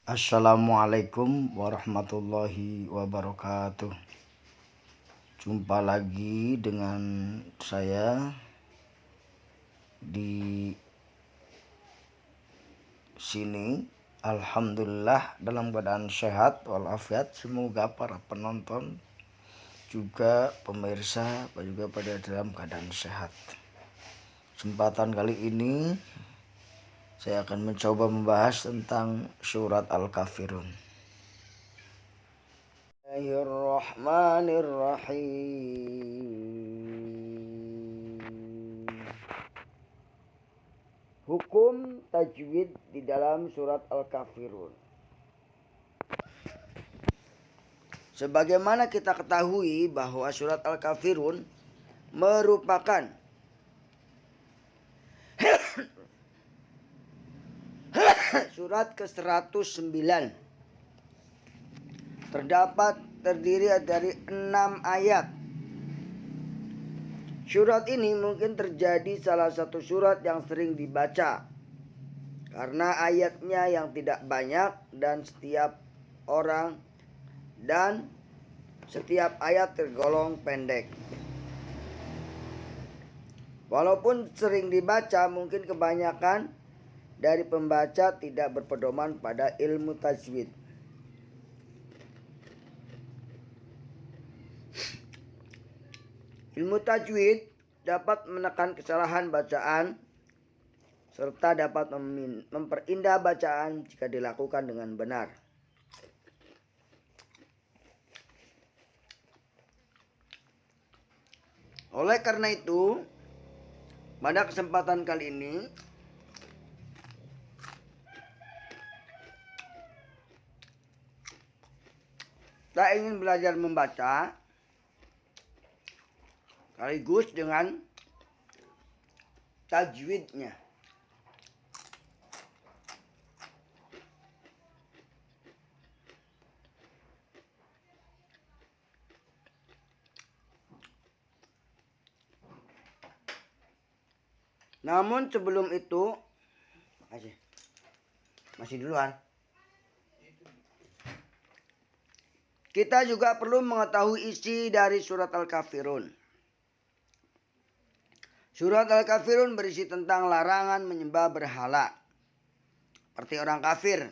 Assalamualaikum warahmatullahi wabarakatuh. Jumpa lagi dengan saya di sini. Alhamdulillah dalam keadaan sehat walafiat. Semoga para penonton juga pemirsa juga pada dalam keadaan sehat. Kesempatan kali ini saya akan mencoba membahas tentang surat Al-Kafirun. Bismillahirrahmanirrahim. Hukum tajwid di dalam surat Al-Kafirun. Sebagaimana kita ketahui bahwa surat Al-Kafirun merupakan surat ke-109. Terdiri dari 6 ayat. Surat ini mungkin terjadi salah satu surat yang sering dibaca karena ayatnya yang tidak banyak dan setiap ayat tergolong pendek. Walaupun sering dibaca, mungkin kebanyakan dari pembaca tidak berpedoman pada ilmu tajwid. Ilmu tajwid dapat menekan kesalahan bacaan serta dapat memperindah bacaan jika dilakukan dengan benar. Oleh karena itu, pada kesempatan kali ini saya ingin belajar membaca sekaligus dengan tajwidnya. Namun sebelum itu, masih duluan. Kita juga perlu mengetahui isi dari surat Al-Kafirun. Surat Al-Kafirun berisi tentang larangan menyembah berhala, seperti orang kafir.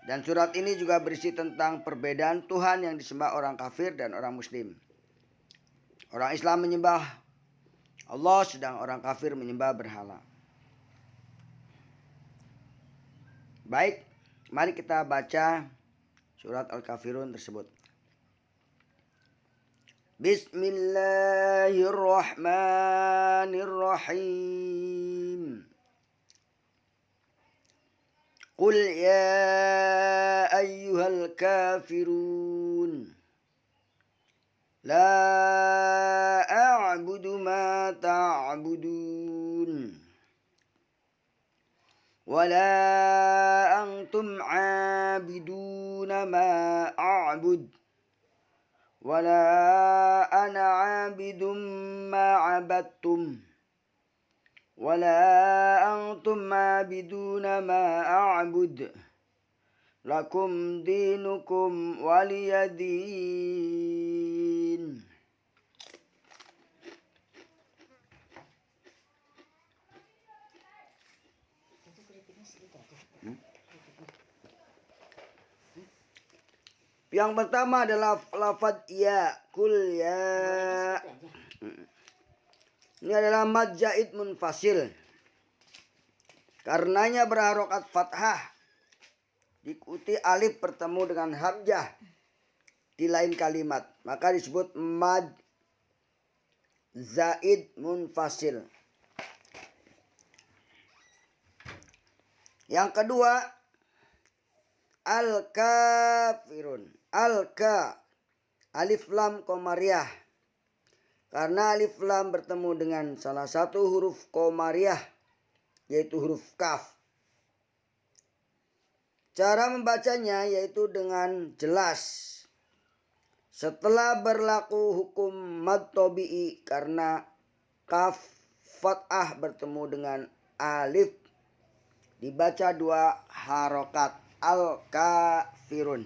Dan surat ini juga berisi tentang perbedaan Tuhan yang disembah orang kafir dan orang muslim. Orang Islam menyembah Allah, sedang orang kafir menyembah berhala. Baik, mari kita baca surat Al-Kafirun tersebut. Bismillahirrahmanirrahim. Qul ya ayyuhal kafirun la a'budu ma ta'budun wa la antum 'abiduna ma a'bud wa la ana 'abidum ma 'abadtum wa la antum 'abiduna ma a'bud lakum dinukum waliyadin. Yang pertama adalah lafaz ya, kul ya. Ini adalah mad zaid munfasil. Karenanya berharokat fathah. Diikuti alif bertemu dengan hamzah di lain kalimat, maka disebut mad zaid munfasil. Yang kedua, al-kafirun. Al-ka, alif lam komariah. Karena alif lam bertemu dengan salah satu huruf komariah, yaitu huruf kaf. Cara membacanya yaitu dengan jelas. Setelah berlaku hukum mad tabi'i karena kaf fathah bertemu dengan alif, dibaca 2 harokat. al-kafirun.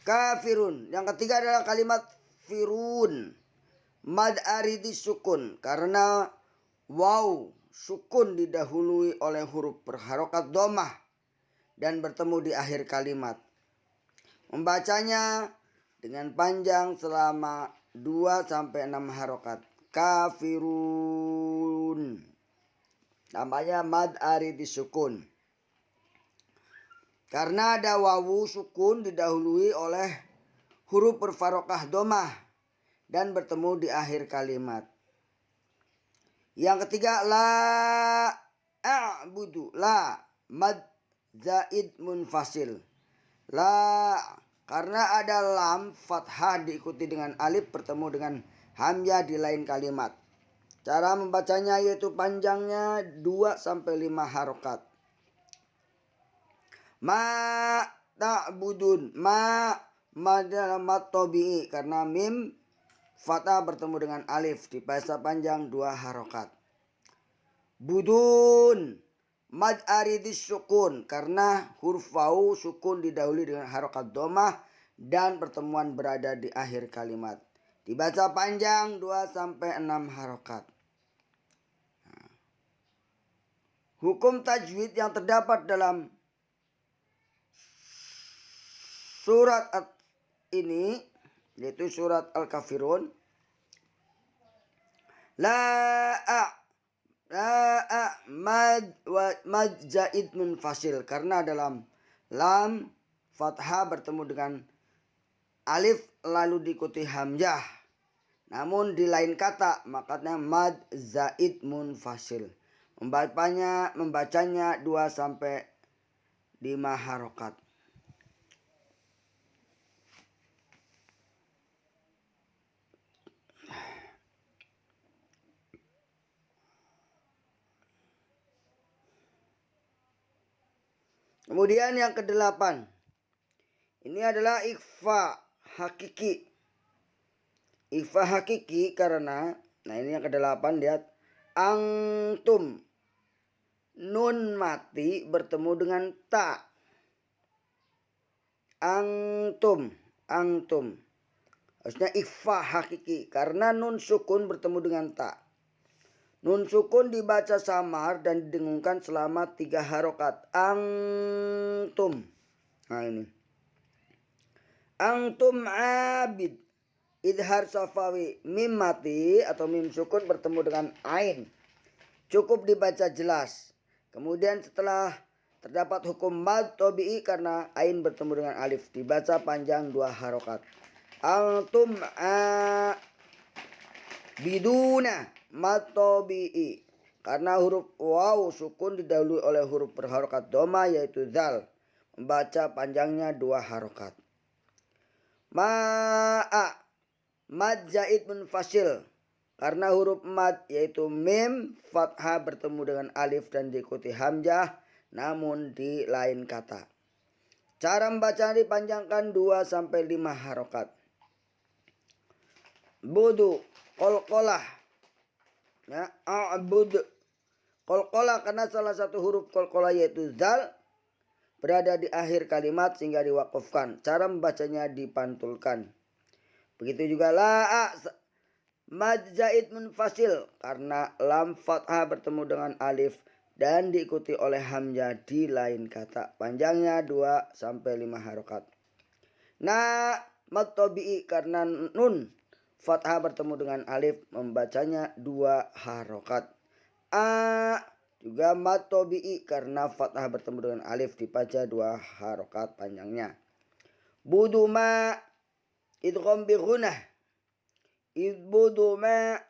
Kafirun. Yang ketiga adalah kalimat firun. Mad aridi sukun, karena waw sukun didahului oleh huruf berharokat domah dan bertemu di akhir kalimat. Membacanya dengan panjang selama 2-6 harokat. Kafirun. Namanya mad aridi sukun. Karena ada wawu sukun didahului oleh huruf berfarokah domah dan bertemu di akhir kalimat. Yang ketiga la a'budu. La mad zaid munfasil. La karena ada lam fathah diikuti dengan alif bertemu dengan hamzah di lain kalimat. Cara membacanya yaitu panjangnya 2-5 harokat. Ma ta'budun. Ma adalah mad tabi'i karena mim fathah bertemu dengan alif dibaca panjang 2 harokat. Budun mad aridis sukun karena huruf wawu sukun didahului dengan harokat domah dan pertemuan berada di akhir kalimat. Dibaca panjang 2-6 harokat. Hukum tajwid yang terdapat dalam surat ini yaitu surat Al-Kafirun. La mad zaid munfasil karena dalam lam fathah bertemu dengan alif lalu diikuti hamzah. Namun di lain kata makanya mad zaid munfasil. Membacanya 2-5 harokat. Kemudian yang ke-8. Ini adalah ikhfa hakiki. Ikhfa hakiki karena, ini yang ke-8 lihat. Antum. Nun mati bertemu dengan ta. Antum. Harusnya ikhfa hakiki karena nun sukun bertemu dengan ta. Nun sukun dibaca samar dan didengungkan selama 3 harokat. Antum. Nah ini. Antum abid. Idhar safawi. Mim mati atau mim sukun bertemu dengan ain. Cukup dibaca jelas. Kemudian setelah terdapat hukum mad tabi'i karena ain bertemu dengan alif. Dibaca panjang 2 harokat. Antum biduna mad tabi'i karena huruf waw sukun didahului oleh huruf berharokat doma yaitu zal. Membaca panjangnya 2 harokat. Ma'a mad zaid munfasil karena huruf mad yaitu mim fathah bertemu dengan alif dan diikuti hamzah namun di lain kata. Cara membaca dipanjangkan 2-5 harokat. Budu qalqalah. Ya, a'bud. Qalqalah karena salah satu huruf qalqalah yaitu zal berada di akhir kalimat sehingga diwakafkan. Cara membacanya dipantulkan. Begitu juga la mad zaid munfasil karena lam fathah bertemu dengan alif dan diikuti oleh hamzah di lain kata. Panjangnya 2-5 harokat. Na mad tabi'i karena nun fathah bertemu dengan alif membacanya 2 harokat. A juga mad tabi'i karena fathah bertemu dengan alif dibaca 2 harokat panjangnya. Buduma idgham bi ghunah. Buduma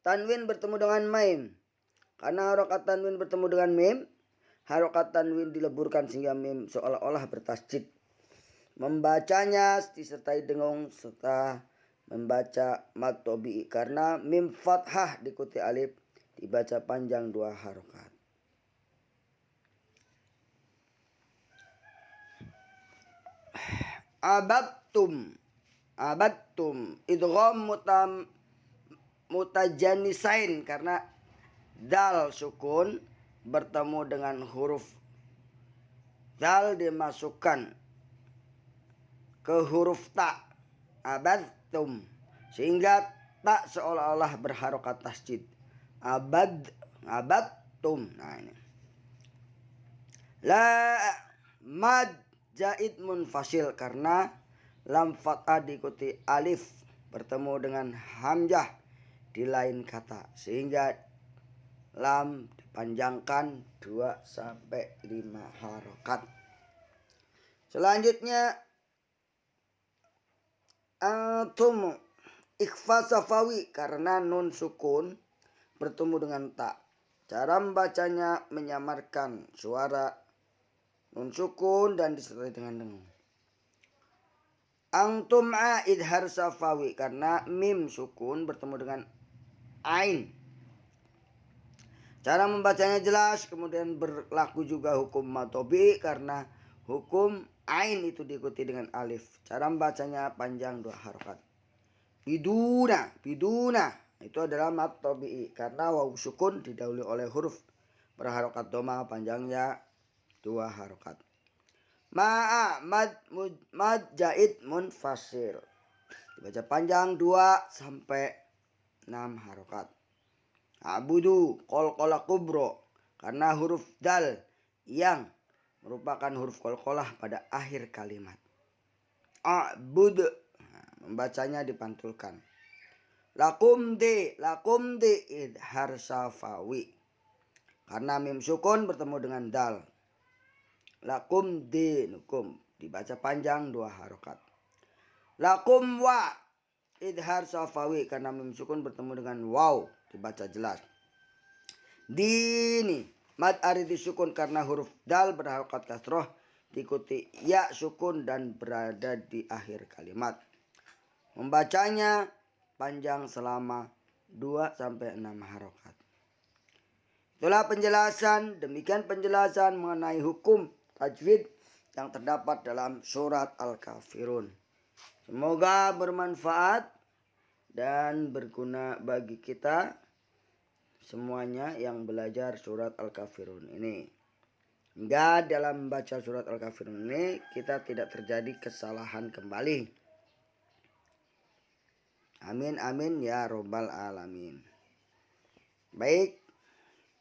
tanwin bertemu dengan mim. Karena harokat tanwin bertemu dengan mim, harokat tanwin dileburkan sehingga mim seolah-olah bertasjid. Membacanya disertai dengung serta membaca mad tabi'i karena mim fathah diikuti alif dibaca panjang 2 harokat. Abattum idgham mutajanisain karena dal sukun bertemu dengan huruf dal dimasukkan ke huruf ta, abadtum, sehingga tak seolah-olah berharokat tasjid. Abadtum. Nah ini. La mad jaid munfasil, karena lam fathah diikuti alif bertemu dengan hamzah di lain kata, sehingga lam dipanjangkan 2 sampai 5 harokat. Selanjutnya antum ikhfa safawi, karena nun sukun bertemu dengan ta. Cara membacanya menyamarkan suara nun sukun dan disertai dengan dengung. Antum idhar safawi, karena mim sukun bertemu dengan ain. Cara membacanya jelas, kemudian berlaku juga hukum matobi, karena hukum ain itu diikuti dengan alif. Cara membacanya panjang 2 harokat. Biduna itu adalah mad tabi'i, karena waw sukun didahului oleh huruf berharokat doma, panjangnya 2 harokat. Mad jaid munfasil, dibaca panjang 2 sampai 6 harokat. Abudu qalqalah kubro, karena huruf dal yang merupakan huruf qalqalah pada akhir kalimat. Abud, membacanya dipantulkan. Lakum di idhar safawi, karena mim sukun bertemu dengan dal. Lakum dinukum, dibaca panjang 2 harokat. Lakum wa idhar safawi, karena mim sukun bertemu dengan waw, dibaca jelas. Dini mad aridi sukun, karena huruf dal berharokat kasroh diikuti ya sukun dan berada di akhir kalimat. Membacanya panjang selama 2 sampai 6 harokat. Itulah penjelasan, demikian penjelasan mengenai hukum tajwid yang terdapat dalam surat Al-Kafirun. Semoga bermanfaat dan berguna bagi kita semuanya yang belajar surat Al-Kafirun ini. Hingga dalam membaca surat Al-Kafirun ini kita tidak terjadi kesalahan kembali. Amin amin ya robbal alamin. Baik,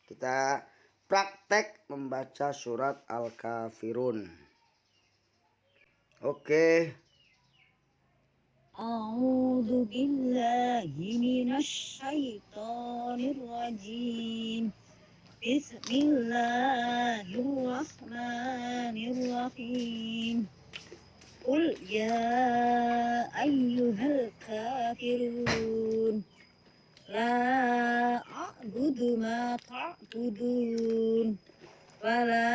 kita praktek membaca surat Al-Kafirun. Oke. A'udzu billahi minasy syaithanir rajim. Bismillahirrahmanirrahim. Qul ya ayyuhal kafirun la a'budu ma ta'budun wa la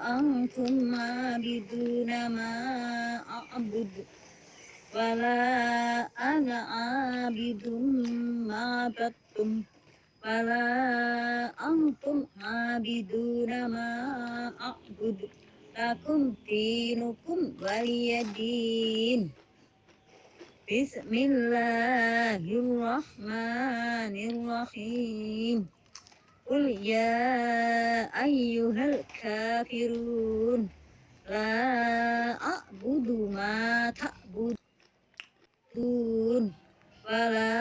antum 'abiduna ma a'budu wala ana abidum ma battum wala antum abiduna ma a'budu lakum dinukum waliyadin. Bismillahirrahmanirrahim. Qul ya ayyuhal kafirun la a'budu ma ta'budun wala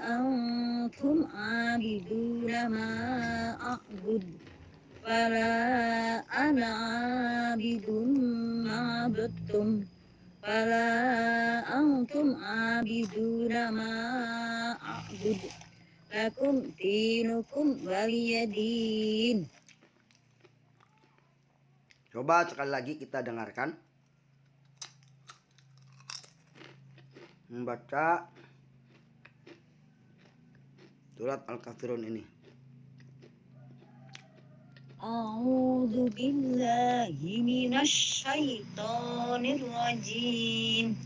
antum abiduna ma a'budu wala ana abidum ma battum wala antum abiduna ma a'budu lakum dinukum waliyadin. Coba sekali lagi kita dengarkan membaca surat Al-Kafirun ini. A'udzu billahi minasy syaithanir rajim.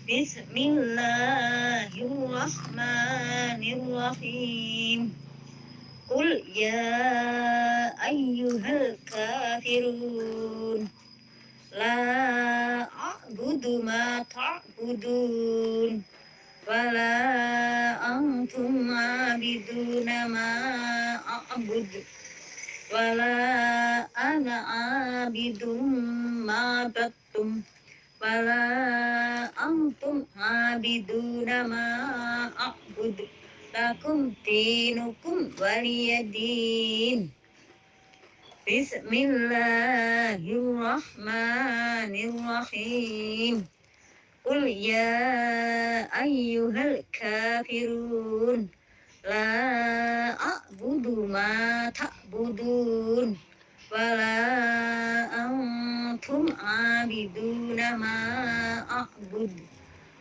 Bismillahirrahmanirrahim. Qul ya ayyuhal kafirun la a'budu ma ta'budun wala antum 'abiduna ma a'budu wala ana abidum ma battum wala antum abiduna ma a'bud lakum dinukum waliyadin. Bismillahirrahmanirrahim. Qul ya ayyuhal kafirun la a'budu ma ta'budun wala antum abiduna ma a'bud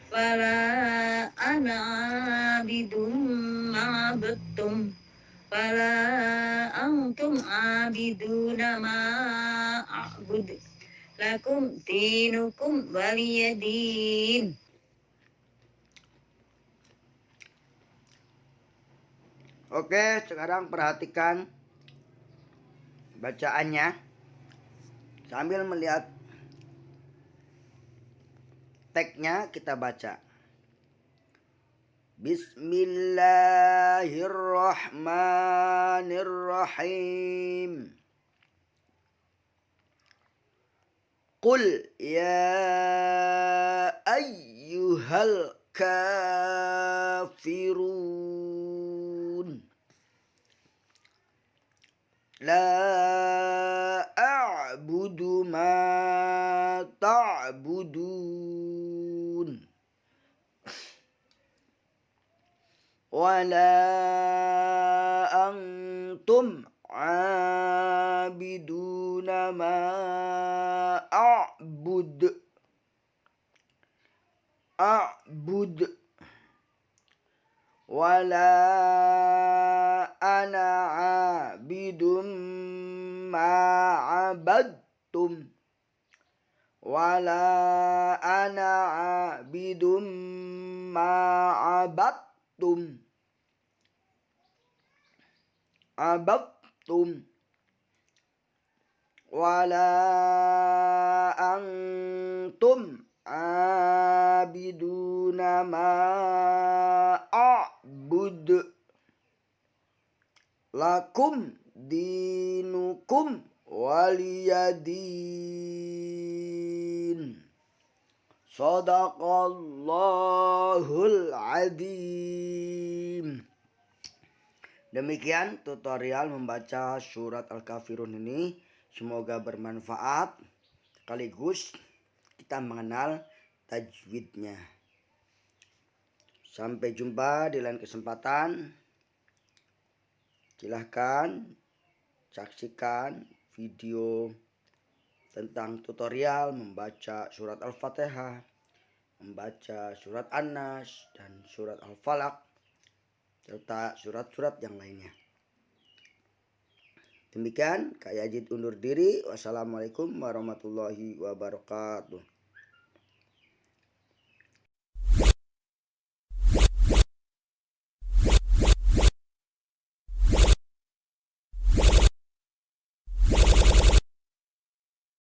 wala ana abidum ma battum wala antum abiduna ma a'bud lakum dinukum waliyadin. Oke, sekarang perhatikan bacaannya sambil melihat teksnya kita baca. Bismillahirrahmanirrahim. Qul ya ayyuhal kafirun la a'budu ma ta'budun wala antum abiduna ma a'bud wala ana abidum ma abadtum wala ana abidum ma abadtum wala antum abiduna ma a'bud lakum dinukum waliyadin. Shadaqallahul adzim. Demikian tutorial membaca surat Al-Kafirun ini. Semoga bermanfaat. Sekaligus kita mengenal tajwidnya. Sampai jumpa di lain kesempatan. Silahkan saksikan video tentang tutorial membaca surat Al-Fatihah, membaca surat An-Nas dan surat Al-Falaq, serta surat-surat yang lainnya. Demikian, Kak Yazid undur diri. Wassalamualaikum warahmatullahi wabarakatuh.